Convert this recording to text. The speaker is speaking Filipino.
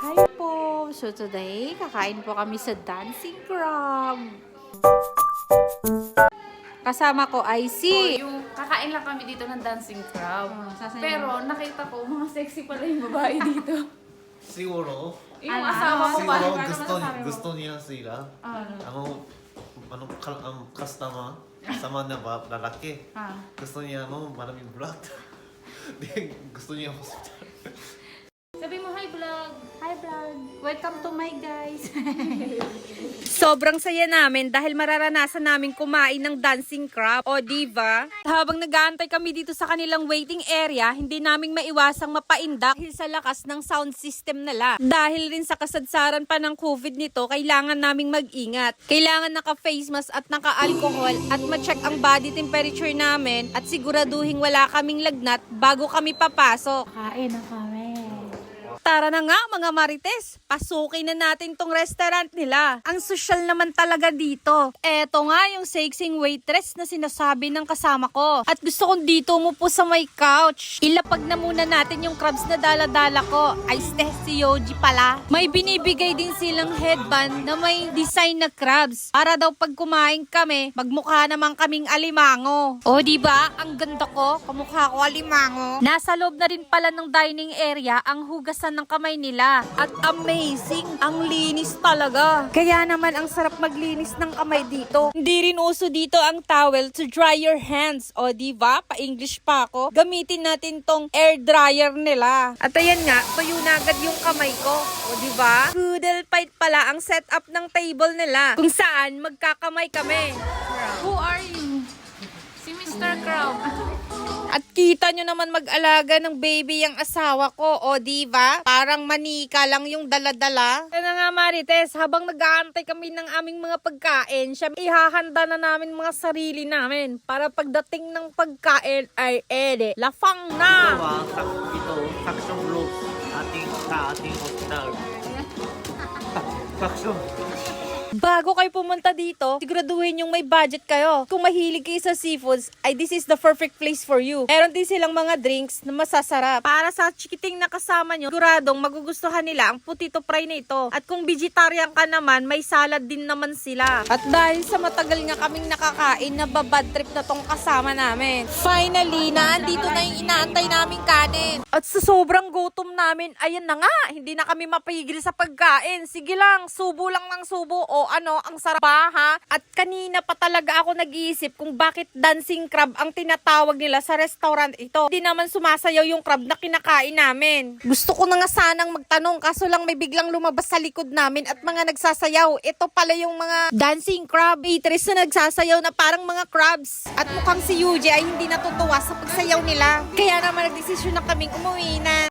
Hi po! So today, kakain po kami sa Dancing Crab. Kasama ko ay si... Yung kakain lang kami dito ng dancing crab. sasayaw. Pero nakita ko, mga sexy pala yung babae dito. Siguro, Yung asawa ko pa. siguro gusto niya sila. Customer, sama na ba, lalaki. Gusto niya, maraming vlog. Di, gusto niya hospital. Sabi mo, hi vlog. Hi vlog! Welcome to my guys! Sobrang saya namin dahil mararanasan namin kumain ng dancing crab o diva. Habang nag-aantay kami dito sa kanilang waiting area, hindi namin maiwasang mapaindak dahil sa lakas ng sound system nila. Dahil rin sa kasadsaran pa ng COVID nito, kailangan naming mag-ingat. Kailangan naka-face mask at naka-alcohol at ma-check ang body temperature namin at siguraduhin wala kaming lagnat bago kami papasok. Kain na kami. Tara na nga mga marites, pasukin na natin tong restaurant nila. Ang social naman talaga dito. Eto nga yung sexy waitress na sinasabi ng kasama ko. At gusto kong dito umupo sa may couch. Ilapag na muna natin yung crabs na dala-dala ko. Ay si Yoji pala. May binibigay din silang headband na may design na crabs. Para daw pag kumain kami, magmukha naman kaming alimango. O diba? Ang ganda ko, kamukha ko alimango. Nasa loob na rin pala ng dining area ang hugasan ng kamay nila. At amazing, ang linis talaga. Kaya naman ang sarap maglinis ng kamay dito. Hindi rin uso dito ang towel to dry your hands. O diba? Pa-English pa ako. Gamitin natin tong air dryer nila. At ayan nga, tuyo na agad yung kamay ko. O diba? Poodle fight pala ang setup ng table nila. Kung saan magkakamay kami. Who are you? Si Mr. Crab. At kita nyo naman mag-alaga ng baby yung asawa ko, o diba? Parang manika lang yung dala-dala. Kaya nga Marites, habang nag-aantay kami ng aming mga pagkain, siya ihahanda na namin mga sarili namin para pagdating ng pagkain ay ede, lafang na! Ito, saksyon group sa ating hospital. Saksyon. Bago kayo pumunta dito, siguraduhin yung may budget kayo. Kung mahilig kayo sa seafoods, ay this is the perfect place for you. Meron din silang mga drinks na masasarap. Para sa chikiting na kasama nyo, siguradong magugustuhan nila ang potato fry na ito. At kung vegetarian ka naman, may salad din naman sila. At dahil sa matagal nga kaming nakakain, nababad trip na tong kasama namin. Finally, naandito na yung inaantay naming kanin. At sa sobrang gutom namin, ayan na nga, hindi na kami mapigil sa pagkain. Sige lang, subo lang ng subo. O ano, ang sarap ba ha? At kanina pa talaga ako nag-iisip kung bakit dancing crab ang tinatawag nila sa restaurant ito. Hindi naman sumasayaw yung crab na kinakain namin. Gusto ko na nga sanang magtanong kaso lang may biglang lumabas sa likod namin at mga nagsasayaw. Ito pala yung mga dancing crab eaters na nagsasayaw na parang mga crabs. At mukhang si Yuji ay hindi natutuwa sa pagsayaw nila. Kaya naman nagdesisyon na kaming umuwi na.